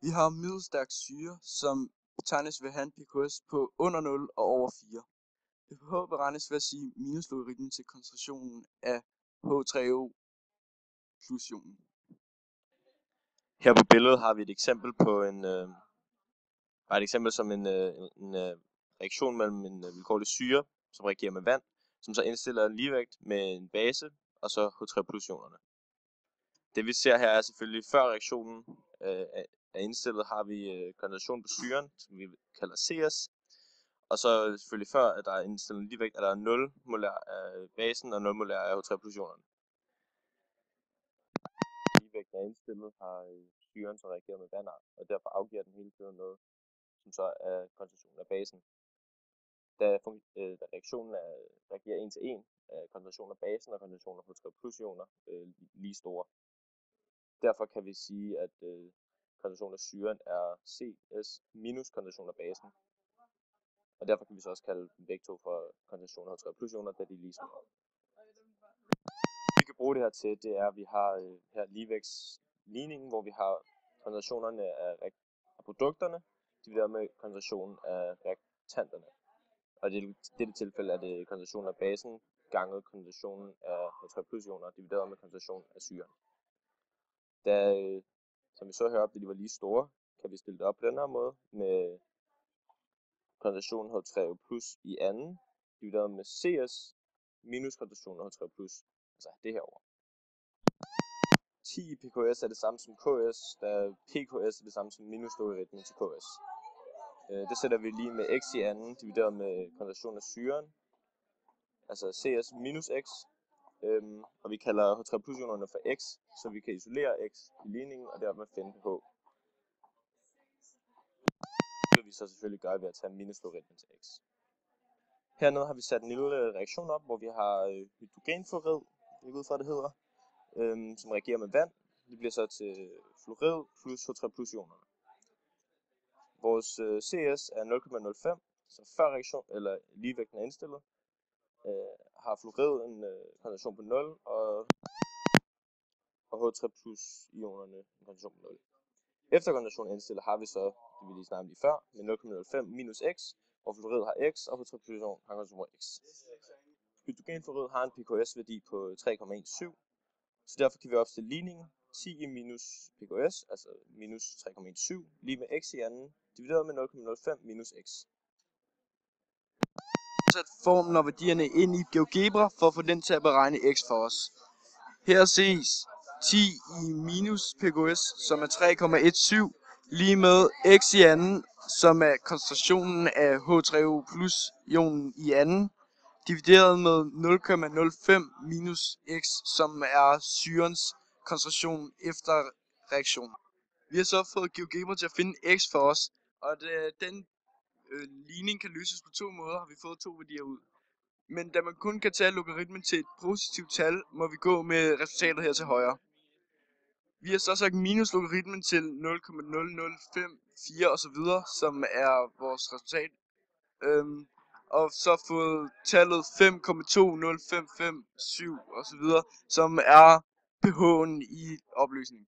Vi har middelstærk syre, som betegnes ved at have en pKs på under 0 og over 4. pH beregnes ved at sige minuslogaritmen til koncentrationen af H3O plus ionen. Her på billedet har vi et eksempel på en reaktion mellem en vilkårlig syre, som reagerer med vand, som så indstiller en ligevægt med en base og så H3 plus ionerne. Det vi ser her er selvfølgelig før reaktionen er indstillet, har vi koncentration på syren, som vi kalder CS. Og så selvfølgelig før at der er indstillet en ligevægt, er der 0 molær af basen og 0 molær af H3 plus ionerne. Ligevægten er indstillet, har syren så reageret med vand, og derfor afgiver den hele tiden noget, som så er koncentrationen af basen. Da reaktionen reagerer 1 til 1, er koncentrationen af basen og koncentrationen af H3 plus ioner lige store. Derfor kan vi sige, at koncentrationen af syren er CS minus koncentrationen af basen. Og derfor kan vi så også kalde dem begge to for koncentrationen af H3 plus ioner, da de er lige store. Vi kan bruge det her til, det er, at vi har her ligevægtsligningen, hvor vi har koncentrationerne af produkterne divideret med koncentrationen af reaktanterne. Og i dette tilfælde er det koncentrationen af basen ganget koncentrationen af H3 plus ioner divideret med koncentrationen af syren. Da, som vi så heroppe, da de var lige store, kan vi stille det op på den her måde med koncentrationen H3 plus i anden divideret med CS minus koncentrationen af H3 plus, altså det herovre. 10 i pKs er det samme som KS, da pKs er det samme som minuslogaritmen til KS. Det sætter vi lige med x i anden divideret med koncentrationen af syren, altså CS minus x, og vi kalder H3 plus ionerne for x, så vi kan isolere x i ligningen og dermed finde pH. Det vil vi så selvfølgelig gøre ved at tage minuslogaritmen til x. Hernede har vi sat en lille reaktion op, hvor vi har hydrogenfluorid, jeg går ud fra det hedder, som reagerer med vand. Det bliver så til fluorid plus H3 plus ionerne. Vores CS er 0,05, så før reaktion eller ligevægten er indstillet, har fluorid en koncentration på 0 og H3 plus ionerne en koncentration på 0. Efter koncentrationen er indstillet, har vi så, det vi lige snakkede lige før, med 0,05 minus x, hvor fluorid har x, og H3 plus ion har koncentration på x. Hydrogenfluorid har en pKs-værdi på 3,17, så derfor kan vi opstille ligningen 10 i minus pKs, altså minus 3,17, lige med x i anden, divideret med 0,05 minus x. Sæt formen og værdierne ind i GeoGebra for at få den til at beregne x for os. Her ses 10 i minus pKs, som er 3,17, lige med x i anden, som er koncentrationen af H3O plus ionen i anden, divideret med 0,05 minus x, som er syrens koncentration efter reaktionen. Vi har så fået GeoGebra til at finde x for os, og den ligning kan løses på to måder, har vi fået to værdier ud. Men da man kun kan tage logaritmen til et positivt tal, må vi gå med resultatet her til højre. Vi har så sagt minus logaritmen til 0,0054 osv., som er vores resultat. Og så fået tallet 5,20557 osv., som er pH'en i opløsningen.